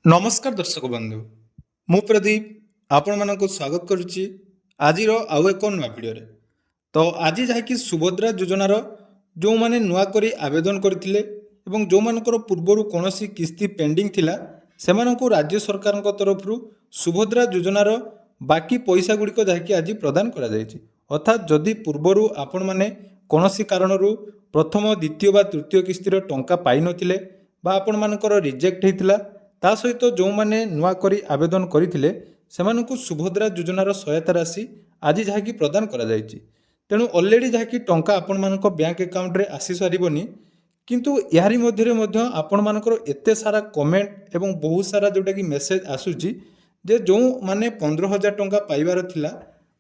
नमस्कार दर्शक बंधु मु प्रदीप आपण मानक स्वागत करुच्ची आज आउ एक नुआ भिडियो तो आज जहाँकि सुभद्रा योजनार जो मैंने नुआ करी आवेदन करते जो मानकर पूर्वर कौन किस्ती पेंडिंग थिला सेमानंकु राज्य सरकार तरफ सुभद्रा योजनार बाकी पैसा गुड़िक जहाँकि आज प्रदान करा जायछि। अर्थात जदि पूर्वर आपण मैंने कौन कारण प्रथम द्वितीय बा तृतीय किस्तिर टंका पाई नथिले बा आपण मानकर रिजेक्ट होता ता सहित जो मैंने नुआ करी आवेदन करते सेमानंकु सुभद्रा योजनार सहायता राशि आज जहाँकि प्रदान करा जायछि। तेणु ऑलरेडी जहाँकि टंका आपण मानक बैंक अकाउंट रे आसी सारिबनी किंतु यारी मध्य आपण मानकर एते सारा कमेंट एवं बहुत सारा जोटा कि मेसेज आसुची जे जो माने 15,000 टंका पाइबार थिला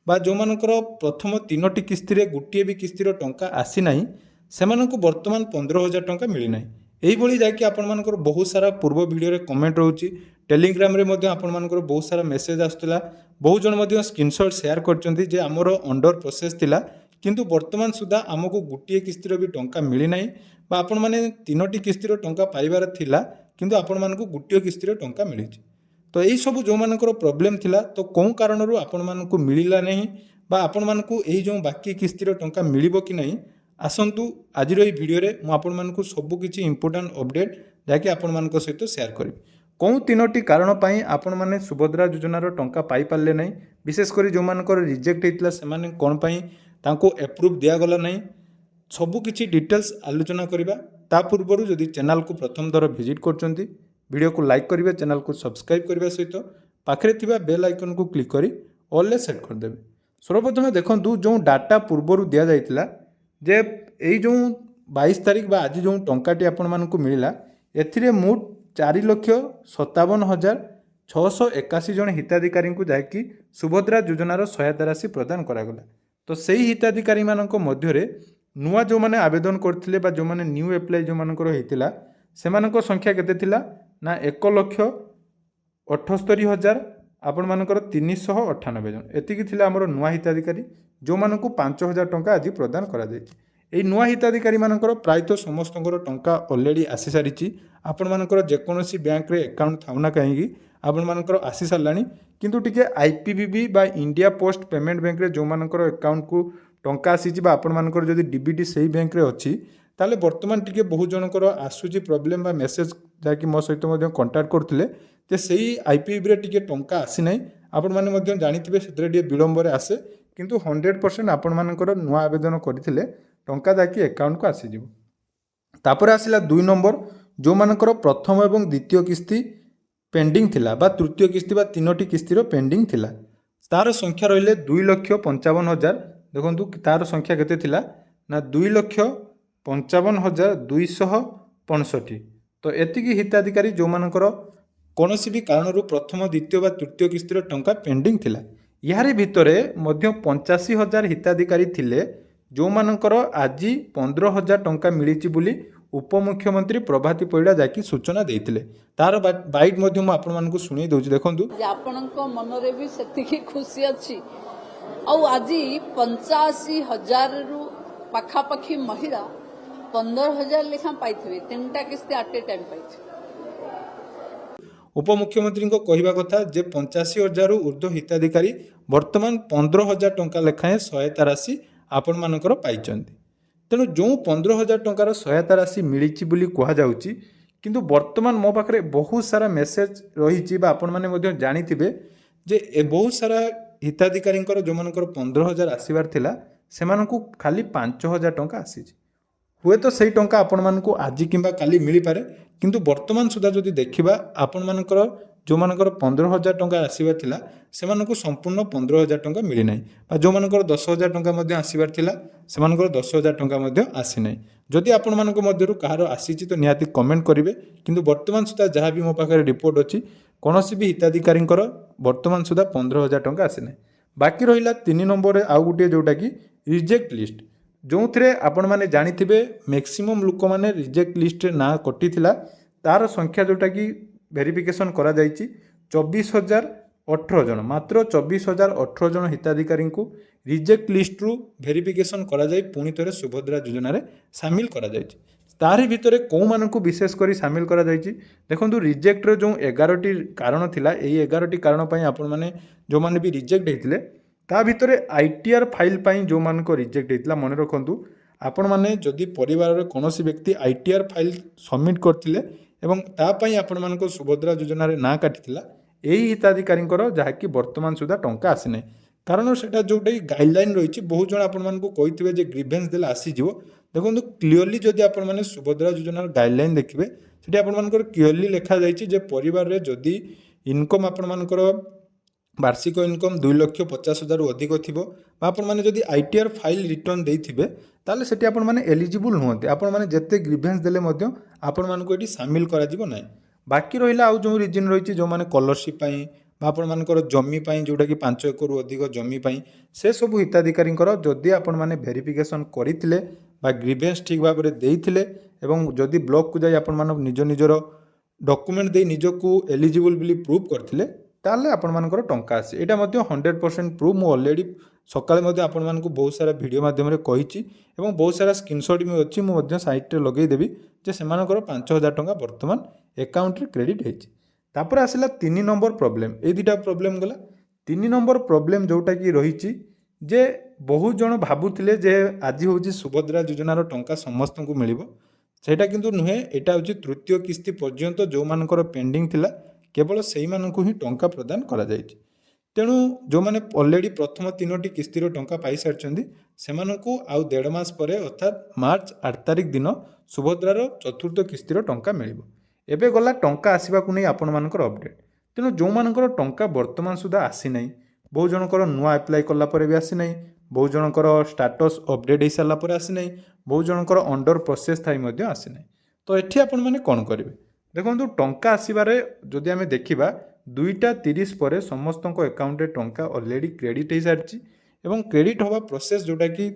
बा जो मानकर प्रथम 3टी किस्ती गोटे भी किस्तिर टंका आसी नाही सेमानंकु वर्तमान 15,000 टंका मिली नाही। यही जहाँकि आपर बहुत सारा पूर्व भिडियो कमेंट रोचे टेलीग्राम रे मध्य आपण मानकर बहुत सारा मेसेज आसुला बहुत जन स्क्रीनशॉट शेयर करचंती जे आमर अंडर प्रोसेस थिला किंतु वर्तमान सुधा आमको गोटे किस्तिर भी टंका मिली नाही बा आपण माने 3टी किस्तिर टंका पाइबार थिला किंतु आपण मानकु गोटे किस्तिर टंका मिली। तो यही सब जो मानकर प्रॉब्लम थिला तो कौन कारणरू आपण मानकु मिलिला नहीं बा आपण मानकु एही जो बाकी किस्तिर टंका मिलिबो कि नहीं आसतु आज भिडियो मुझे आपण मानकु सब किछि इंपोर्टेंट अपडेट जहाँकि आपण मानक सहित शेयर करी कौन 3टी कारण पाई आपण माने सुभद्रा योजनार टंका पाई पारले नहीं विशेषकर जो मानकर रिजेक्ट होता से माने कौन पाई तांको एप्रूव दियागला नहीं सबू किछि डिटेल्स आलोचना करिबा। ता पूर्व जदि चैनल को प्रथम थर विजिट करचंती वीडियो को लाइक करिवे चैनल को सब्सक्राइब करबा सहित पाखरे थिबा बेल आइकन को क्लिक करी ऑल ले सेट कर देबे। सर्वप्रथम देखंतु जो डाटा पूर्व दिया जाइतिला जे यही जो 22 तारीख बा आज जो टंकाटी आपण मानकु मिलिला एथिरे मोट 4,57,681 जन हिताधिकारी को जहाँकि सुभद्रा योजनार सहायता राशि प्रदान करागला। तो सही हिताधिकारी मानक मध्य नुआ जो माने आवेदन करथिले बा जो माने न्यू एप्लाई जो मानकर होइतिला सेमानक संख्या केते थिला ना 1,78,000 आपण मानकर 398 जन एतिकी थिला हमर नुआ हिताधिकारी जो मानकु 5,000 टंका आज प्रदान करा जायछि। एई नुआ हिताधिकारी मानकर प्रायतः समस्तंकर टंका ऑलरेडी आसी सारिछि आपण मानकर जेकोनोसी बैंक रे अकाउंट थाउना कहीं आपण मानकर आसी सारलानी किंतु टिके आईपीबीबी बा इंडिया पोस्ट पेमेंट बैंक रे जो मानकर अकाउंट को टंका आसीछि बा आपण मानकर जदि डीबीटी सही बैंक रे अछि ताले वर्तमान टिके बहुत जनकर आसुछि प्रॉब्लम बा मेसेज जाकि मो सहित मध्य कांटेक्ट करथिले ते सही आईपीबी रे टिके टंका आसी नै आपण माने मध्य जानिथिबे सेतरे टिके विलंब रे आसे किंतु 100% आपण मानकर नुआ आवेदन करथिले टंका जाकि अकाउंट को आसी जिवो। तापर आसिला 2 नंबर जो मानकर प्रथम एवं द्वितीय किस्ती पेंडिंग थिला बा तृतीय किस्ती बा 3टी किस्तीर पेंडिंग थिला तार संख्या रहिले 2,55,000 देखंतु तार संख्या केते थिला ना 2,55,265 तो एतिकी हिताधिकारी जो मानकर कौनसी भी कारणरू प्रथम द्वितीय बा तृतीय किस्तीर टंका पेंडिंग थिला यारी भितरे मध्य 85,000 हिताधिकारी थिले जो मानकर आज 15,000 टंका मिली बोली उपमुख्यमंत्री प्रभाती परिड़ा जाकि सूचना देइथिले तार बाइट मध्य मु आपण मानकु सुनी दउछि देखंतु आपनक मनरे भी सेतिकी खुशी अछि औ आज 85,000 रु पाखापाखी महिला 15,000 लेखा पाइथिबे 3टा किस्ती एट ए टाइम पाइछि। उपमुख्यमंत्री को कहवा कथा जे 85,000 ऊर्ध्व हिताधिकारी वर्तमान 15,000 टंका लेखाएं सहायता राशि आपण मानकर पाइचंती। तेणु जो 15,000 टंकार सहायता राशि मिली कह जाउची किंतु वर्तमान मो पाखरे बहुत सारा मेसेज रही आपण माने मध्य जानिथिबे जे बहुत सारा हिताधिकारी जो मानकर 15,000 आसीबार थिला सेमानकु खाली 5,000 टंका आसीची हुए तो सही टंका आपण मानकु आज किंबा काली मिली पारे किंतु वर्तमान सुधा जदि देखिबा आपण मानकर जो मानकर 15,000 टंका आसीबार थिला सेमानकु संपूर्ण 15,000 टंका मिली नाही बा जो मानकर 10,000 टंका मध्य आसीबार थिला सेमानकर 10,000 टंका मध्य आसी नाही। जदि आपण मानक मध्यरु कहार आसीची तो निहाती कमेंट करिवे किंतु वर्तमान सुधा जहाँ भी मो पाखरे रिपोर्ट अछि कोनोसी भी हिताधिकारी वर्तमान सुधा 15,000 टंका आसी नाही। बाकी रहिला 3 नंबर रे आउ गुटे जोटा कि रिजेक्ट लिस्ट जो थे आपण माने जानिथिबे मैक्सिमम लोक माने रिजेक्ट लिस्ट रे ना कटि थिला तार संख्या जोटा कि वेरिफिकेशन करा जायछि 24,018 जन मात्र 24,018 जन हिताधिकारी को रिजेक्ट लिस्ट रु वेरिफिकेशन करा जाय पुणी थरे सुभद्रा योजना रे शामिल करा जायछि। तारि भितरे कौमानंकु विशेष करी सामिल करा जायछि देखंतु रिजेक्टर जो 11टी कारण थिला एई 11टी कारण पई आपण माने जो माने भी रिजेक्ट हेतिले ता भितरे आईटीआर फाइल पई जो मानको रिजेक्ट हेतिला मने रखंतु आपण माने जदि परिवार रे कोनोसी व्यक्ति आईटीआर फाइल सबमिट करथिले एवं ता पई आपण मानको सुभद्रा योजना रे ना काटिथिला एई हिताधिकारींकर जहाँकि वर्तमान सुधा टंका आसी नै कारण सेटा जोटा गाइडलाइन रही बहुत जन आपण कही जे ग्रीभेन्स देला आसीजिवो देखो क्लीयरली जदि आपण माने सुभद्रा योजनार गाइडलाइन देखिए सेठी आपण क्लीयरली लिखा जाइछि जे परिवार रे जदि इनकम आपण मानकर वार्षिक इनकम 2,50,000 अधिक थिबो बा आपण माने जदि आईटीआर फाइल रिटर्न देइथिबे ताले सेठी आपण माने एलिजिबल हुअन्ते आपण माने जत्ते ग्रीभेन्स देले मध्य आपण मानको एठी शामिल करा जिवो नै बाकी रहिला आउ जो रीजन रही जो माने स्कॉलरशिप पई आपण मानकर जमी पई जोटा कि 5 एकड़ अधिक जमी पई से सब हिताधिकारींकर जदि आपण माने वेरिफिकेशन करिथिले बा ग्रीभेन्स ठीक भाव में देइथिले एवं जदि ब्लॉक को जाई आपण माने निज निजर डॉक्यूमेंट दे निजको एलिजिबल बिली प्रूव करथिले ताले आपण मानकर टंका आसे एटा मध्ये 100% प्रूव मु ऑलरेडी सकाळे मध्ये आपण मानकु बहुत सारा वीडियो माध्यम रे कहिछि एवं बहुत सारा स्क्रीनशॉट भी अछि मु मध्ये साइट रे लगेई देबी जे सेमानकर 5,000 टंका वर्तमान अकाउंट रे क्रेडिट हेछि तापर आसिला 3 नंबर प्रॉब्लम ए दुटा प्रॉब्लम गला 3 नंबर प्रॉब्लम जोटा कि रही जे बहुत जन भाबुथिले जे आज होछि सुभद्रा योजनार टंका समस्त को मिलिबो सेटा किंतु नुहे एटा होछि तृतीय किस्ती पर्यंत जो मानकर पेंडिंग थिला केवल सेही मानकु ही टंका प्रदान करा जायछि तेणु जो माने ऑलरेडी प्रथम 3टी किस्तीर टंका पाई सारछन्ती सेमानकु आउ 1.5 मास परे अर्थात मार्च 8 तारिख दिन सुभद्रार चतुर्थ किस्तीर टंका मिलिबो एबे गला टंका आसीबाकु नै आपण मानकर अपडेट तेणु जो मानकर टंका वर्तमान सुधा आसी नै बहुत जनकर नुआ अप्लाई कला परे भी आसी नै बहुत जनकर स्टेटस अपडेट हो सारा पर आसी नै बहुत जनकर अंडर प्रोसेस थाई मध्य आसी नै तो एठी आपण माने कोन करिवे देखंतु टंका आसीबारे जदि आमे देखिबा 2:30 पर समस्त अकाउंट रे टंका ऑलरेडी क्रेडिट हो सारछि एवं क्रेडिट होबा प्रोसेस जोटा कि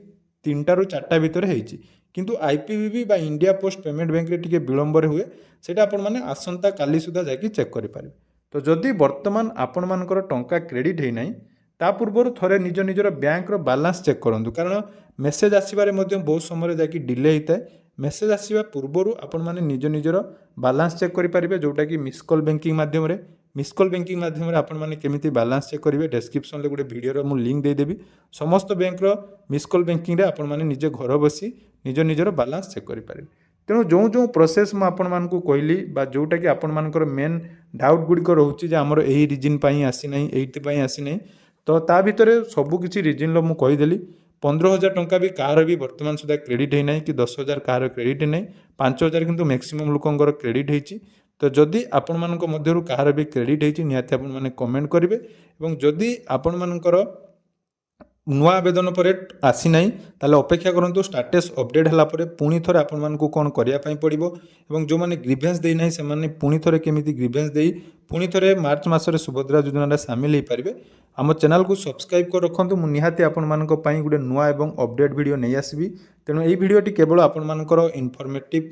3टा रु 4टा भितर हेछि किंतु आईपीबीबी बा इंडिया पोस्ट पेमेंट बैंक रे टिके विलंबर हुए सेटा आपण माने आसंता काली सुधा जाकी चेक करि पारिबे तो जदि वर्तमान आपण मानकर टंका क्रेडिट हे नाही ता पूर्व थोड़े निज निजर बैंक रो बैलेंस चेक करंतु कारण मेसेज आसीबारे मध्य बहुत समय जाकी डिले होता है मेसेज आसीबा पूर्व आपण माने निज निजर बैलेंस चेक करि पारिबे जोटा कि मिस कॉल बैंकिंग माध्यम रे मिस कॉल बैंकिंग माध्यम रे आपण माने केमिति बैलेंस चेक करिवे डिस्क्रिप्शन ले गोटे वीडियो रो मु लिंक दे देबी समस्त बैंक रो मिस कॉल बैंकिंग रे आपण माने निजे घर बसी निज निजर बैलेंस चेक करि पारिबे तेणु जो जो प्रोसेस मु आपण मानकु कहली बा जोटा कि आपण मानकर मेन डाउट गुडी को रहउची जे हमर एही रीजन पई आसी नै एही पई आसी नै तो ता भितरे सब किछि रीजन लो मु कहि देली 15,000 टंका भी कार भी वर्तमान सुधा क्रेडिट है ना कि 10,000 कार क्रेडिट नहीं 5,000 किंतु मैक्सिमम लोकंकर क्रेडिट होती तो जदि आपण मानक मध्यरु कार भी क्रेडिट होती निहाती आपण माने कमेंट करेंगे और जदि आपण मानकर नुआ आवेदन पर आसी ना ताले अपेक्षा करंतु स्टेटस अपडेट हला परे पुणी थरे आपण मानकु कोन करिया पई पड़िबो एवं जो माने ग्रीवेंस देई नाही से माने पुणी थरे केमिति ग्रीवेंस देई पुणी थरे मार्च मासरे सुभद्रा योजना रे शामिल हे पारिबे आम चैनल को सब्सक्राइब कर रखंतु मु निहाती आपण मानक पई गुडे नुआ एवं अपडेट वीडियो नै आसीबी तेणु एई वीडियोटी केवल आपण मानकर इनफॉर्मेटिव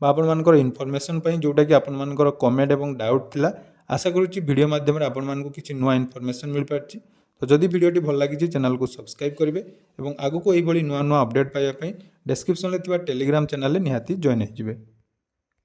बा आपण मानकर इनफॉरमेशन पई जोटा कि आपण मानकर कमेंट एवं डाउट थिला आशा करूची वीडियो माध्यम रे आपण मानकु किछि नुआ इनफॉरमेशन मिल पारची तो जदि वीडियोटी भल लगी चैनल को सब्सक्राइब करेंगे और आगु को यही नुआ नुआ अपडेट पाइबा डिस्क्रिप्शन में टेलीग्राम चैनल निहाती जॉइन हो।